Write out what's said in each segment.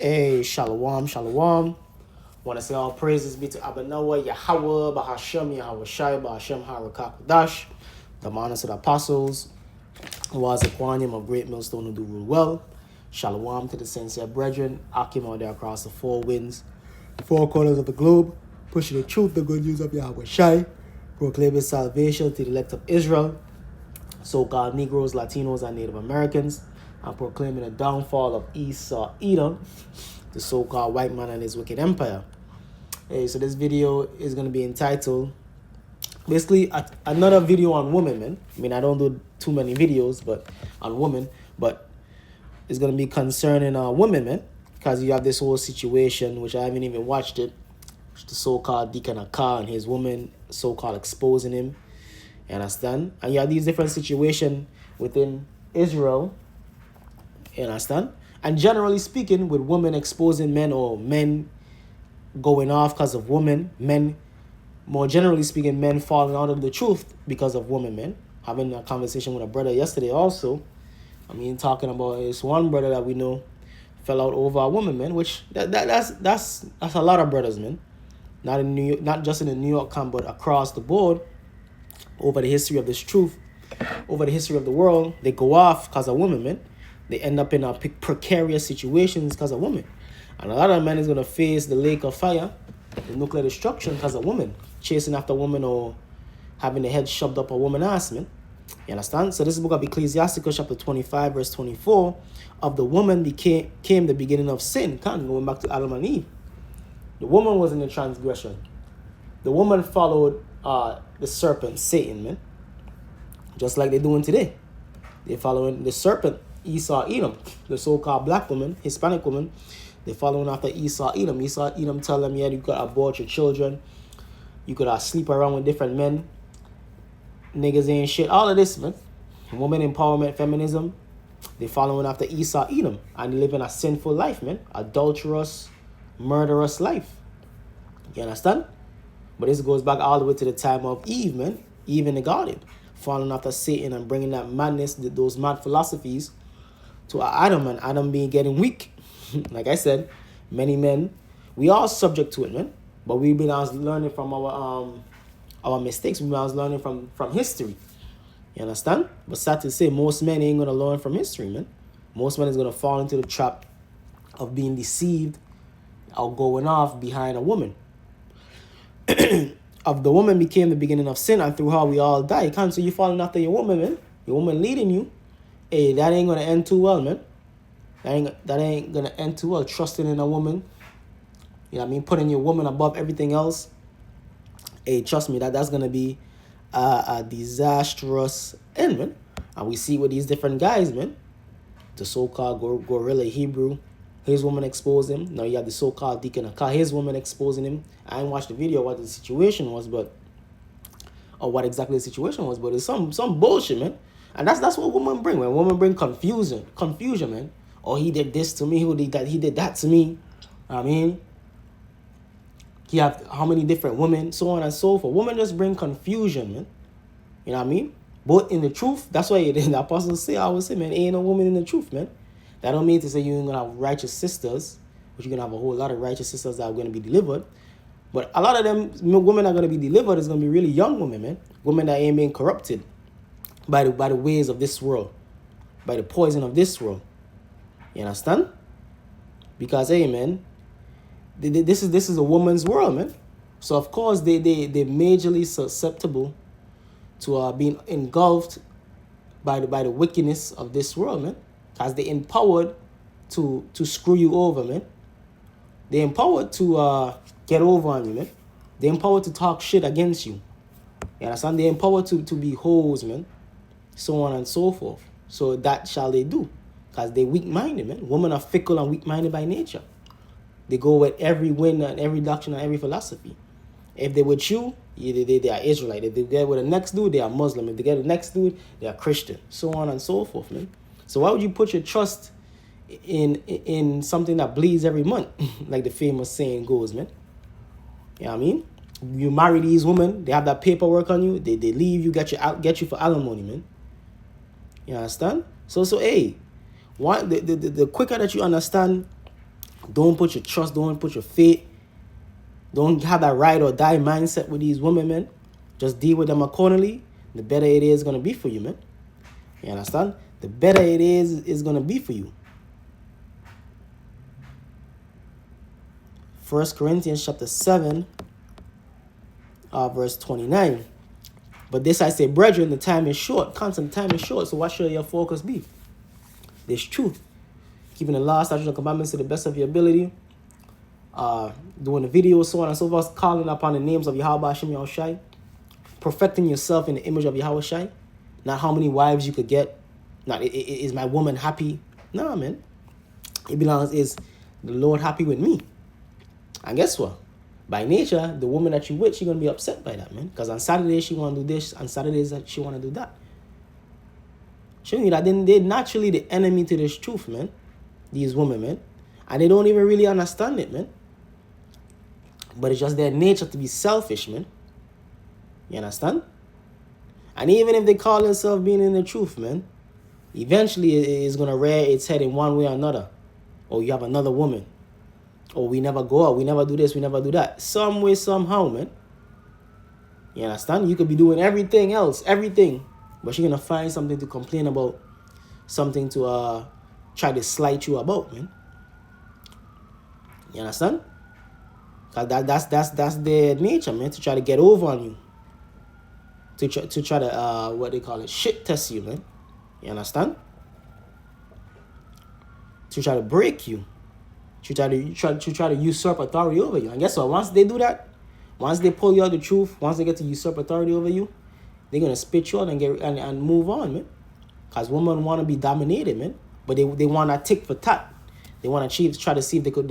Hey, shalom, shalom. Want to say all praises be to Abanawa, Yahweh, Bahashem, Yahweh Shai, Bahashem, Harakakadash, the honors of the apostles, was a quanium of great millstone who do rule well. Shalom to the sincere brethren, Akim out there across the four winds, four corners of the globe, pushing the truth, the good news of Yahweh Shai, proclaiming salvation to the elect of Israel, so-called Negroes, Latinos, and Native Americans, and proclaiming the downfall of Esau, Edom, the so-called white man and his wicked empire. Hey, so this video is going to be entitled, basically, another video on women, man. I mean, I don't do too many videos on women, but it's going to be concerning women, man, because you have this whole situation, which I haven't even watched it, the so-called Deacon Akar and his woman so-called exposing him. You understand? And you have these different situations within Israel. You understand? And generally speaking, with women exposing men or men going off because of women, men, more generally speaking, men falling out of the truth because of women, men. Having a conversation with a brother yesterday also. I mean, talking about this one brother that we know fell out over a woman, man, which that's a lot of brothers, man. Not in New York, not just in the New York camp, but across the board. Over the history of this truth, over the history of the world, they go off because of women, man. They end up in a precarious situations because of women. And a lot of men is going to face the lake of fire, the nuclear destruction because of women. Chasing after women or having the head shoved up a woman ass, man. You understand? So this is the book of Ecclesiasticus chapter 25, verse 24. Of the woman came the beginning of sin. Going back to Adam and Eve. The woman was in the transgression. The woman followed the serpent, Satan, man. Just like they're doing today. They're following the serpent, Esau, Edom, the so-called black woman, Hispanic woman. They're following after Esau, Edom. Esau, Edom tell them, yeah, you could abort your children. You could sleep around with different men. Niggas ain't shit. All of this, man. Woman empowerment, feminism. They're following after Esau, Edom. And they living a sinful life, man. Adulterous, murderous life. You understand? But this goes back all the way to the time of Eve, man. Eve in the garden. Following after Satan and bringing that madness, those mad philosophies to Adam, and Adam getting weak. Like I said, many men, we are subject to it, man. But we've been learning from our mistakes. We've been learning from history. You understand? But sad to say, most men ain't going to learn from history, man. Most men is going to fall into the trap of being deceived or going off behind a woman. Of the woman became the beginning of sin, and through her we all die. Can't so you falling after your woman, man. Your woman leading you. Hey, that ain't gonna end too well, man. That ain't gonna end too well. Trusting in a woman, you know what I mean, putting your woman above everything else. Hey, trust me, that's gonna be a disastrous end, man. And we see with these different guys, man. The so-called gorilla Hebrew, his woman exposed him. Now you have the so-called Deacon Akar, his woman exposing him. I didn't watch the video what the situation was, or what exactly the situation was, but it's some bullshit, man. And that's what women bring. When women bring confusion, man. Oh, he did this to me, he did that to me. I mean, you have how many different women, so on and so forth. Women just bring confusion, man. You know what I mean? But in the truth, that's why the apostles say, I always say, man, ain't no woman in the truth, man. That don't mean to say you ain't gonna have righteous sisters, but you're gonna have a whole lot of righteous sisters that are gonna be delivered. But a lot of them women that are gonna be delivered is gonna be really young women, man. Women that ain't being corrupted by the ways of this world, by the poison of this world. You understand? Because hey, man, this is a woman's world, man. So of course they're majorly susceptible to being engulfed by the wickedness of this world, man. Because they're empowered to screw you over, man. They're empowered to get over on you, man. They're empowered to talk shit against you. You understand? They're empowered to be hoes, man. So on and so forth. So that shall they do. Because they're weak-minded, man. Women are fickle and weak-minded by nature. They go with every wind and every doctrine and every philosophy. If they're with you, they are Israelite. If they get with the next dude, they are Muslim. If they get the next dude, they are Christian. So on and so forth, man. So why would you put your trust in something that bleeds every month? Like the famous saying goes, man. You know what I mean? You marry these women, they have that paperwork on you, they leave you, get you for alimony, man. You understand? So hey, the quicker that you understand Don't put your trust, don't put your faith, don't have that ride or die mindset with these women, man. Just deal with them accordingly. The better it is going to be for you, man. You understand? The better it is going to be for you. 1 Corinthians chapter 7, verse 29. But this I say, brethren, the time is short. Constant time is short. So what should your focus be? This truth. Keeping the law, statutes, and commandments to the best of your ability. Doing the videos, so on and so forth. Calling upon the names of Yahweh Hashem Yahushai. Perfecting yourself in the image of Yahweh Shai. Not how many wives you could get. Not is my woman happy? Nah, man. It belongs, is the Lord happy with me? And guess what? By nature, the woman that you with, she's going to be upset by that, man. Because on Saturdays, she want to do this. On Saturdays, she want to do that. Showing you that they're naturally the enemy to this truth, man. These women, man. And they don't even really understand it, man. But it's just their nature to be selfish, man. You understand? And even if they call themselves being in the truth, man, eventually it's going to rear its head in one way or another. Or you have another woman. Or we never go out, we never do this, we never do that. Some way, somehow, man. You understand? You could be doing everything else, everything. But you're going to find something to complain about. Something to try to slight you about, man. You understand? Because that's their nature, man. To try to get over on you. To try to, what they call it, shit test you, man. You understand? To try to break you. To try to usurp authority over you. And guess what? Once they do that, once they pull you out the truth, once they get to usurp authority over you, they're going to spit you out and move on, man. Because women want to be dominated, man. But they want to tick for tat. They want to try to see if they could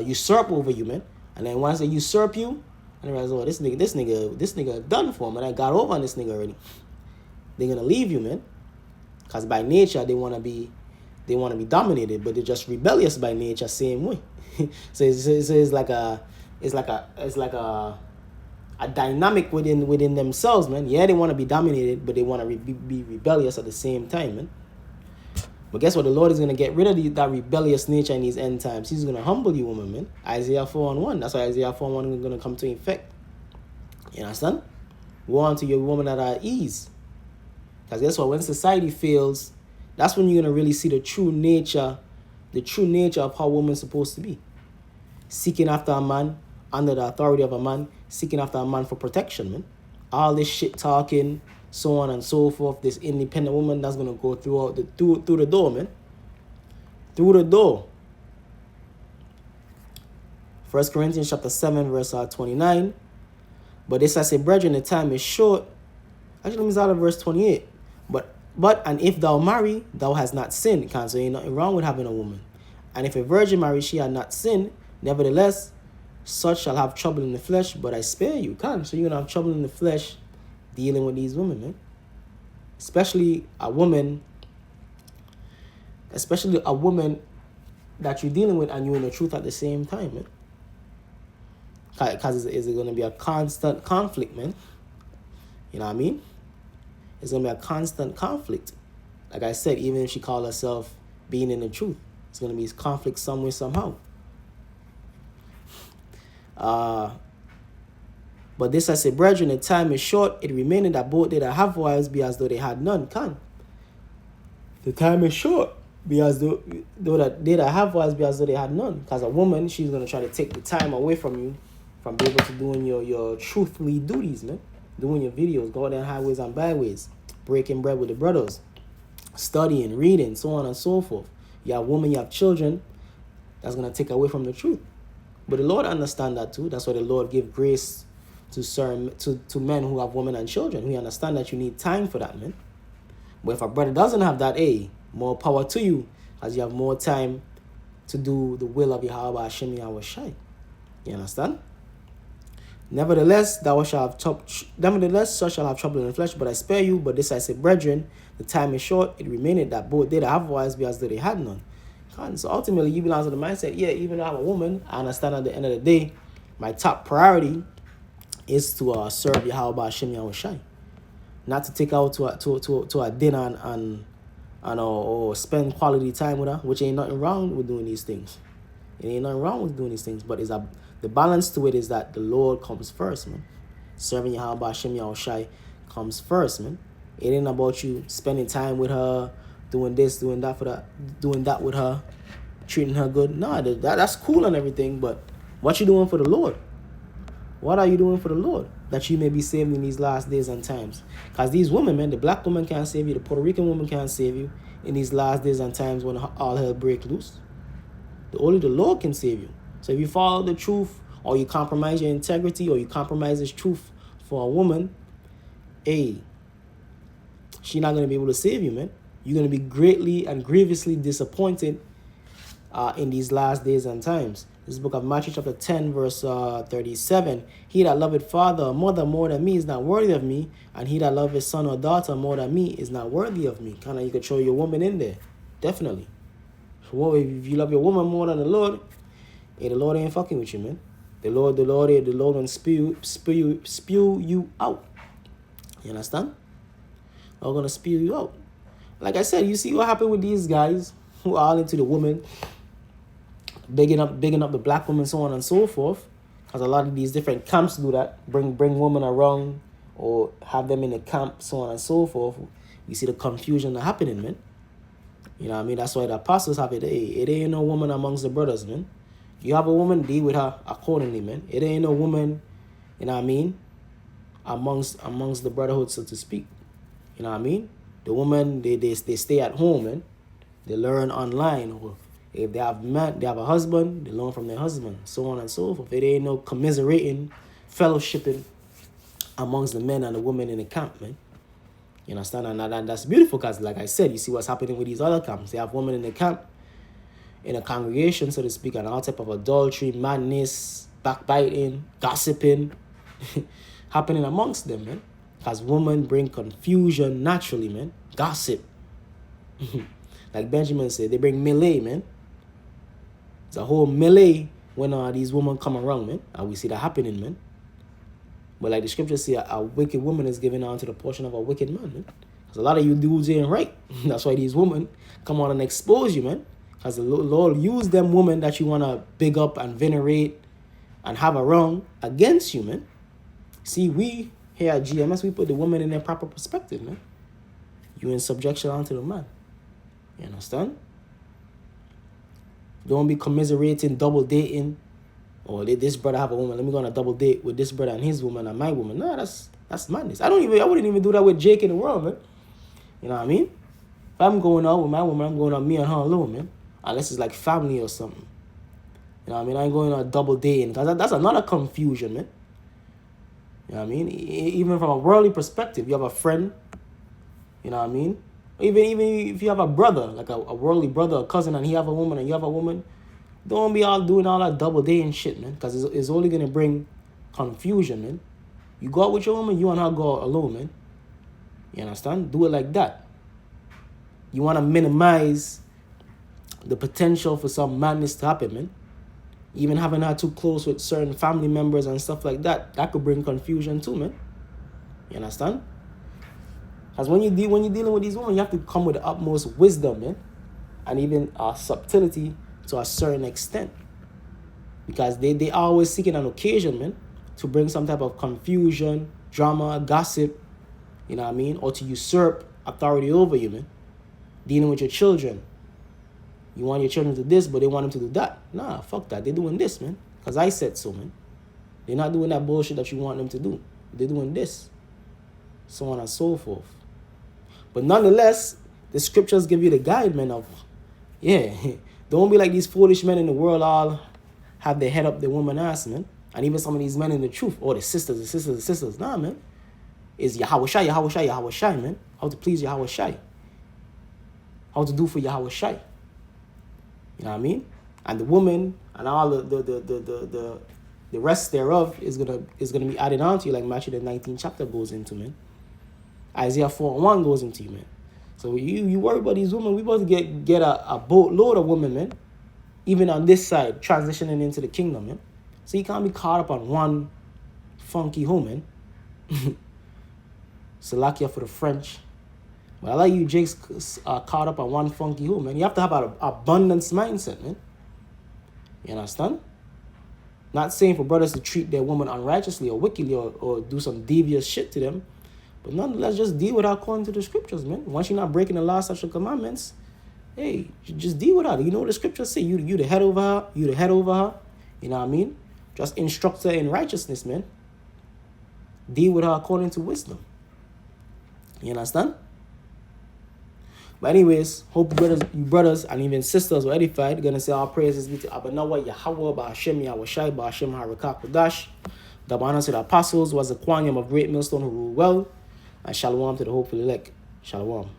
usurp over you, man. And then once they usurp you, and they realize, oh, this nigga done for, man. I got over on this nigga already. They're going to leave you, man. Because by nature, they want to be dominated, but they're just rebellious by nature, same way. So it's like a dynamic within themselves, man. Yeah, they want to be dominated, but they want to be rebellious at the same time, man. But guess what? The Lord is going to get rid of that rebellious nature in these end times. He's going to humble you, woman, man. Isaiah 4:1. That's why Isaiah 4:1 is going to come to effect. You understand? Go on to your woman at ease. Because guess what? When society fails, that's when you're going to really see the true nature of how a woman's supposed to be. Seeking after a man, under the authority of a man, seeking after a man for protection, man. All this shit talking, so on and so forth, this independent woman that's going to go through the door, man. Through the door. 1 Corinthians chapter 7, verse 29. But this I say, brethren, the time is short. Actually, let me start at verse 28. But and if thou marry, thou hast not sinned. So ain't nothing wrong with having a woman. And if a virgin marry, she had not sinned. Nevertheless, such shall have trouble in the flesh, but I spare you. So you're going to have trouble in the flesh dealing with these women, man. Especially a woman that you're dealing with and you're in the truth at the same time, man. Because it's going to be a constant conflict, man. You know what I mean? It's going to be a constant conflict. Like I said, even if she called herself being in the truth, it's going to be conflict some way, somehow. But this I say, brethren, the time is short. It remaineth that both they that have wives be as though they had none. The time is short. Be as though that they that have wives be as though they had none. Because a woman, she's going to try to take the time away from you from being able to doing your truthfully duties, man. Doing your videos, going down highways and byways, breaking bread with the brothers, studying, reading, so on and so forth. You have women, you have children. That's going to take away from the truth. But the Lord understand that too. That's why the Lord give grace to men who have women and children. We understand that you need time for that, man. But if a brother doesn't have that, more power to you, as you have more time to do the will of Yahweh Hashem Yahweh Shai. You understand? Nevertheless, such shall have trouble in the flesh, but I spare you. But this I say, brethren, the time is short. It remaineth that both they that have wives be as though they had none. So ultimately, you belong to the mindset, even though I'm a woman, I understand at the end of the day, my top priority is to serve Yahweh Hashem Yahweh Shai. Not to take out to a dinner and or spend quality time with her, which ain't nothing wrong with doing these things. It ain't nothing wrong with doing these things, but the balance to it is that the Lord comes first, man. Serving Yahweh Hashem Yahushai comes first, man. It ain't about you spending time with her, doing this, doing that with her, treating her good. No, that's cool and everything, but what you doing for the Lord? What are you doing for the Lord that you may be saved in these last days and times? Because these women, man, the black woman can't save you, the Puerto Rican woman can't save you in these last days and times when all hell break loose. Only the Lord can save you. So if you follow the truth, or you compromise your integrity, or you compromise this truth for a woman, hey, she's not going to be able to save you, man. You're going to be greatly and grievously disappointed in these last days and times. This book of Matthew chapter 10 verse 37. He that loveth father or mother more than me is not worthy of me, and he that loveth son or daughter more than me is not worthy of me. Kind of, you could throw your woman in there. Definitely. So if you love your woman more than the Lord, hey, the Lord ain't fucking with you, man. The Lord will spew you out. You understand? I'm gonna spew you out. Like I said, you see what happened with these guys who are all into the woman, bigging up the black woman, so on and so forth. Because a lot of these different camps do that, bring women around or have them in the camp, so on and so forth. You see the confusion that happening, man. You know what I mean? That's why the apostles have it. Hey, it ain't no woman amongst the brothers, man. You have a woman, deal with her accordingly, man. It ain't no woman, you know what I mean, amongst the brotherhood, so to speak. You know what I mean? The woman, they stay at home, man. They learn online. Or if they have a husband, they learn from their husband, so on and so forth. It ain't no commiserating, fellowshipping amongst the men and the women in the camp, man. You understand? And that's beautiful because, like I said, you see what's happening with these other camps. They have women in the camp, in a congregation, so to speak, and all type of adultery, madness, backbiting, gossiping happening amongst them, man. Because women bring confusion naturally, man. Gossip. Like Benjamin said, they bring melee, man. It's a whole melee when these women come around, man. And we see that happening, man. But like the scriptures say, a wicked woman is given on to the portion of a wicked man, man. Because a lot of you dudes ain't right. That's why these women come on and expose you, man. Because the Lord used them women that you want to big up and venerate and have around against you, man. See, we here at GMS, we put the woman in their proper perspective, man. You in subjection onto the man. You understand? Don't be commiserating, double dating. Or this brother have a woman, let me go on a double date with this brother and his woman and my woman. No, that's madness. I wouldn't even do that with Jake in the world, man. You know what I mean? If I'm going out with my woman, I'm going out me and her alone, man. Unless it's like family or something. You know what I mean? I ain't going on a double dating. Because that's another confusion, man. You know what I mean? Even from a worldly perspective, you have a friend. You know what I mean? Even if you have a brother, like a worldly brother, a cousin, and he have a woman and you have a woman, don't be all doing all that double dating shit, man. Because it's only going to bring confusion, man. You go out with your woman, you and her go out alone, man. You understand? Do it like that. You want to minimize the potential for some madness to happen, man. Even having her too close with certain family members and stuff like that, that could bring confusion too, man. You understand? Because when you're dealing with these women, you have to come with the utmost wisdom, man. And even subtlety to a certain extent. Because they are always seeking an occasion, man, to bring some type of confusion, drama, gossip, you know what I mean? Or to usurp authority over you, man. Dealing with your children. You want your children to do this, but they want them to do that. Nah, fuck that. They're doing this, man. Because I said so, man. They're not doing that bullshit that you want them to do. They're doing this. So on and so forth. But nonetheless, the scriptures give you the guide, man, of, yeah, don't be like these foolish men in the world all have their head up their woman ass, man. And even some of these men in the truth, or the sisters. Nah, man. It's Yahweh Shai, man. How to please Yahweh Shai. How to do for Yahweh Shai. You know what I mean? And the woman and all the rest thereof is gonna be added on to you, like Matthew the 19th chapter goes into, man. Isaiah 4:1 goes into you, man. So you worry about these women, we about to get a boatload of women, man. Even on this side, transitioning into the kingdom, man. So you can't be caught up on one funky hoe, man. Salakia for the French. But I like you Jake's caught up on one funky hoe, man. You have to have an abundance mindset, man. You understand? Not saying for brothers to treat their woman unrighteously or wickedly or do some devious shit to them. But nonetheless, just deal with her according to the scriptures, man. Once you're not breaking the last such commandments, hey, just deal with her. You know what the scriptures say? You the head over her. You the head over her. You know what I mean? Just instruct her in righteousness, man. Deal with her according to wisdom. You understand? But anyways, hope you brothers and even sisters were edified. Gonna say all praises be to Abanawa, Yahweh, Ba'ashem, Yahushai, Ba'ashem, Harakak, the honor to the apostles was a quanium of great millstone who rule well. And shalom to the hopeful elect. Shalom.